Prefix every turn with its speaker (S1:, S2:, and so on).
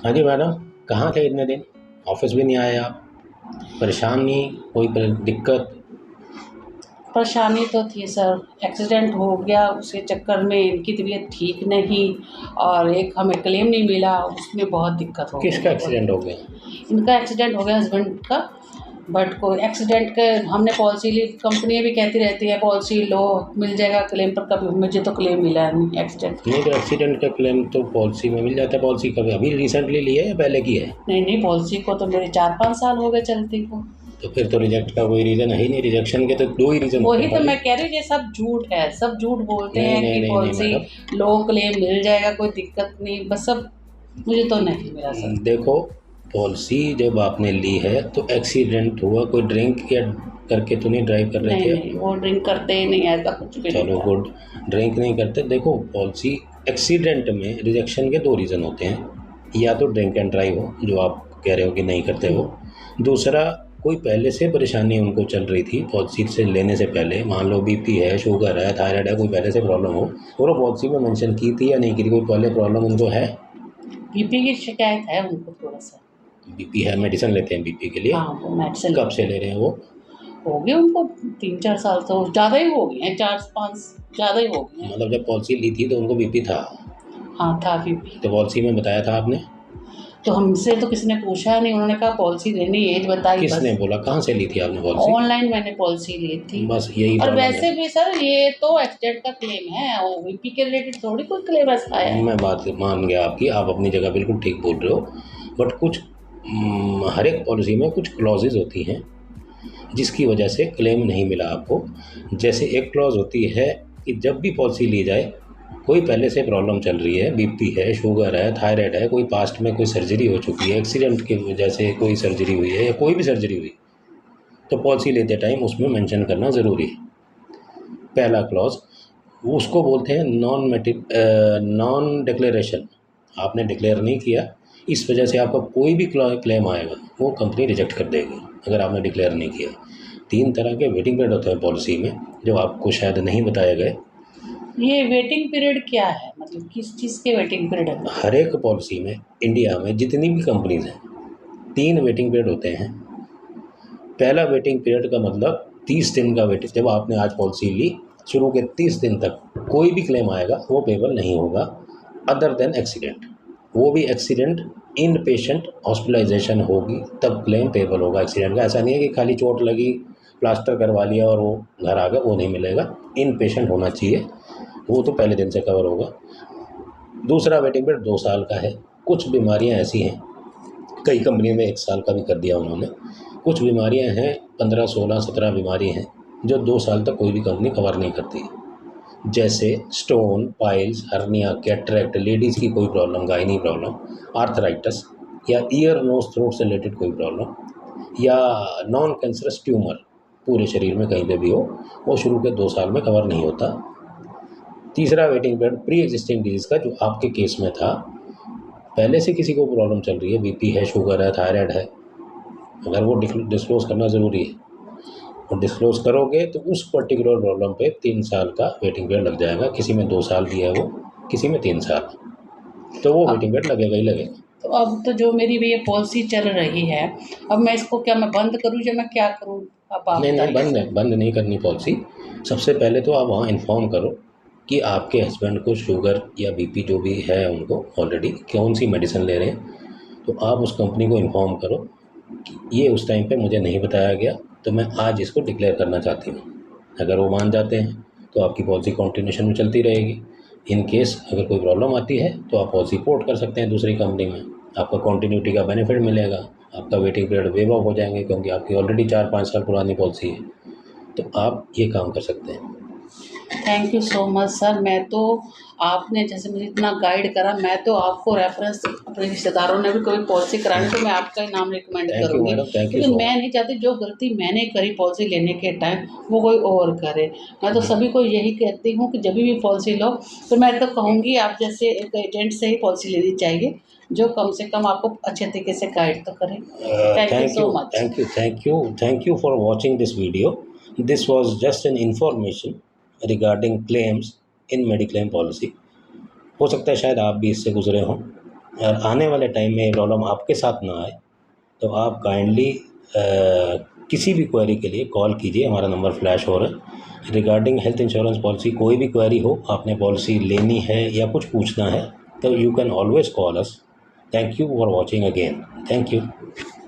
S1: हाँ जी मैडम, कहाँ थे इतने दिन? ऑफिस भी नहीं आए आप? परेशान नहीं? कोई दिक्कत?
S2: परेशानी तो थी सर, एक्सीडेंट हो गया, उसके चक्कर में इनकी तबीयत ठीक नहीं और एक हमें क्लेम नहीं मिला, उसमें बहुत दिक्कत हो गई
S1: किसका
S2: हमको।
S1: एक्सीडेंट हो गया?
S2: इनका एक्सीडेंट हो गया हस्बैंड का। बट कोई एक्सीडेंट के हमने पॉलिसी ली, कंपनियाँ भी कहती रहती है पॉलिसी लो, मिल जाएगा क्लेम, पर कभी मुझे तो क्लेम मिला नहीं एक्सीडेंट।
S1: नहीं, तो एक्सीडेंट का क्लेम तो पॉलिसी में मिल जाता है। पॉलिसी कभी अभी रिसेंटली ली है या पहले की है?
S2: नहीं नहीं, पॉलिसी को तो मेरे 4-5 साल हो गए चलती को।
S1: तो फिर तो रिजेक्ट का कोई रीज़न है ही नहीं। रिजेक्शन के तो दो ही रीज़न होते
S2: वही
S1: हैं
S2: तो
S1: खाली।
S2: मैं कह रही हूँ, ये सब झूठ है, सब झूठ बोलते
S1: नहीं
S2: हैं
S1: नहीं
S2: कि
S1: नहीं नहीं
S2: पॉलिसी
S1: मैडम।
S2: लो, क्लेम मिल जाएगा, कोई दिक्कत नहीं, बस सब मुझे तो नहीं मिला सर।
S1: देखो, पॉलिसी जब आपने ली है तो एक्सीडेंट हुआ, कोई ड्रिंक या करके तो नहीं ड्राइव कर रहे
S2: नहीं
S1: थे आप?
S2: नहीं, वो ड्रिंक करते ही नहीं, ऐसा कुछ भी नहीं
S1: चलो
S2: था।
S1: गुड। ड्रिंक नहीं करते। देखो, पॉलिसी एक्सीडेंट में रिजेक्शन के दो रीज़न होते हैं। या तो ड्रिंक एंड ड्राइव हो, जो आप कह रहे हो कि नहीं करते हो। दूसरा, कोई पहले से परेशानी उनको चल रही थी पॉलिसी से लेने से पहले, मान लो बीपी है, शुगर है, थायराइड है, कोई पहले से प्रॉब्लम हो और वो पॉलिसी में मेंशन की थी या नहीं की थी, कोई पहले प्रॉब्लम उनको है?
S2: बीपी की शिकायत है उनको थोड़ा सा।
S1: बीपी है, मेडिसिन लेते हैं बीपी के लिए?
S2: हाँ, वो मेडिसिन
S1: कब से
S2: लेते हैं।
S1: ले रहे हैं वो?
S2: हो गए उनको 3-4 साल, तो ज़्यादा ही हो गए हैं, 4-5 ज़्यादा ही हो गए हैं।
S1: मतलब जब पॉलिसी ली थी तो उनको बीपी था?
S2: हाँ, था बीपी।
S1: तो पॉलिसी में बताया था आपने?
S2: तो हमसे तो किसी ने पूछा नहीं, उन्होंने कहा पॉलिसी लेनी, एज बताई
S1: किसने
S2: बस।
S1: बोला? कहाँ से ली थी आपने पॉलिसी?
S2: ऑनलाइन मैंने पॉलिसी ली थी।
S1: बस यही
S2: और
S1: प्रॉब्लम है।
S2: वैसे भी सर ये तो एक्सीडेंट का क्लेम है, और बीपी के रिलेटेड थोड़ी कोई क्लेम ऐसा आया है।
S1: मैं बात मान गया आपकी, आप अपनी जगह बिल्कुल ठीक बोल रहे हो। बट कुछ हर एक पॉलिसी में कुछ क्लॉजेज होती हैं जिसकी वजह से क्लेम नहीं मिला आपको। जैसे एक क्लॉज होती है कि जब भी पॉलिसी ली जाए, कोई पहले से प्रॉब्लम चल रही है, बीपी है, शुगर है, थायराइड है, कोई पास्ट में कोई सर्जरी हो चुकी है, एक्सीडेंट की वजह से कोई सर्जरी हुई है या कोई भी सर्जरी हुई, तो पॉलिसी लेते टाइम उसमें मेंशन करना ज़रूरी है। पहला क्लॉज उसको बोलते हैं नॉन डिक्लेरेशन। आपने डिक्लेयर नहीं किया, इस वजह से आपका कोई भी क्लेम आएगा वो कंपनी रिजेक्ट कर देगी अगर आपने डिक्लेयर नहीं किया। 3 तरह के वेटिंग पीरियड होते हैं पॉलिसी में, जो आपको शायद नहीं बताए गए।
S2: ये वेटिंग पीरियड क्या है, मतलब किस चीज़ के वेटिंग पीरियड है?
S1: हर एक पॉलिसी में, इंडिया में जितनी भी कंपनीज हैं, 3 वेटिंग पीरियड होते हैं। पहला वेटिंग पीरियड का मतलब 30 दिन का वेटिंग। जब आपने आज पॉलिसी ली, शुरू के 30 दिन तक कोई भी क्लेम आएगा वो पेबल नहीं होगा, अदर देन एक्सीडेंट। वो भी एक्सीडेंट इन पेशेंट हॉस्पिटलाइजेशन होगी तब क्लेम पेबल होगा एक्सीडेंट का। ऐसा नहीं है कि खाली चोट लगी, प्लास्टर करवा लिया और वो घर आ गया, वो नहीं मिलेगा। इन पेशेंट होना चाहिए, वो तो पहले दिन से कवर होगा। दूसरा वेटिंग पीरियड 2 साल का है। कुछ बीमारियां ऐसी हैं, कई कंपनी में 1 साल का भी कर दिया उन्होंने। कुछ बीमारियां हैं, 15, 16, 17 बीमारी हैं जो 2 साल तक कोई भी कंपनी कवर नहीं करती। जैसे stone, piles, hernia, cataract, ladies की कोई प्रॉब्लम, गायनी प्रॉब्लम, आर्थराइटिस, या ईयर नोज थ्रोट से रिलेटेड कोई प्रॉब्लम, या नॉन कैंसरस ट्यूमर पूरे शरीर में कहीं पे भी हो, वो शुरू के 2 साल में कवर नहीं होता। तीसरा waiting period pre existing disease का, जो आपके केस में था, पहले से किसी को प्रॉब्लम चल रही है, बीपी है, शुगर है, थायराइड है, अगर वो डिस्क्लोज़ करना ज़रूरी है, और डिस्क्लोज़ करोगे तो उस पर्टिकुलर प्रॉब्लम पे 3 साल का वेटिंग पीरियड लग जाएगा। किसी में 2 साल दिया है वो, किसी में 3 साल, तो वो
S2: अब
S1: वेटिंग पीरियड लगेगा ही लगेगा।
S2: तो अब तो जो मेरी भी ये पॉलिसी चल रही है, अब मैं इसको क्या मैं बंद करूँ या मैं क्या करूँ? अब आप
S1: नहीं नहीं,
S2: बताइए सर।
S1: बंद नहीं करनी पॉलिसी। सबसे पहले तो आप वहाँ इन्फॉर्म करो कि आपके हस्बैंड को शुगर या बीपी जो भी है उनको ऑलरेडी कौन सी मेडिसिन ले रहे हैं, तो आप उस कंपनी को इन्फॉर्म करो कि ये उस टाइम पे मुझे नहीं बताया गया, तो मैं आज इसको डिक्लेयर करना चाहती हूँ। अगर वो मान जाते हैं तो आपकी पॉलिसी कंटिन्यूशन में चलती रहेगी। इन केस अगर कोई प्रॉब्लम आती है तो आप पॉलिसी पोर्ट कर सकते हैं दूसरी कंपनी में, आपका कंटिन्यूटी का बेनिफिट मिलेगा, आपका वेटिंग पीरियड वेव ऑफ हो जाएंगे क्योंकि आपकी ऑलरेडी 4-5 साल पुरानी पॉलिसी है। तो आप ये काम कर सकते हैं।
S2: Thank you so much sir. मैं तो आपने जैसे मुझे इतना गाइड करा, मैं तो आपको रेफरेंस, अपने रिश्तेदारों ने भी कोई पॉलिसी करानी तो मैं आपका ही नाम रिकमेंड
S1: थैंक यू
S2: करूँगी,
S1: मैडम, थैंक यू
S2: क्योंकि
S1: सो
S2: मैं नहीं चाहती जो गलती मैंने करी पॉलिसी लेने के टाइम वो कोई और करे। मैं तो सभी को यही कहती हूँ कि जब भी पॉलिसी लो तो मैं तो कहूँगी आप जैसे एक एजेंट से ही पॉलिसी लेनी चाहिए, जो कम से कम आपको अच्छे तरीके से गाइड तो करे। Thank you
S1: thank
S2: so
S1: you,
S2: much.
S1: Thank you, thank you, thank you for watching this video. This was just an information regarding claims in mediclaim policy. हो सकता है शायद आप भी इससे गुजरे हों। और आने वाले टाइम में ये प्रॉब्लम आपके साथ ना आए, तो आप काइंडली किसी भी क्वेरी के लिए कॉल कीजिए, हमारा नंबर फ्लैश हो रहा है। रिगार्डिंग हेल्थ इंश्योरेंस पॉलिसी कोई भी क्वेरी हो, आपने पॉलिसी लेनी है या कुछ पूछना है, तो you can always call us. Thank you for watching again. Thank you.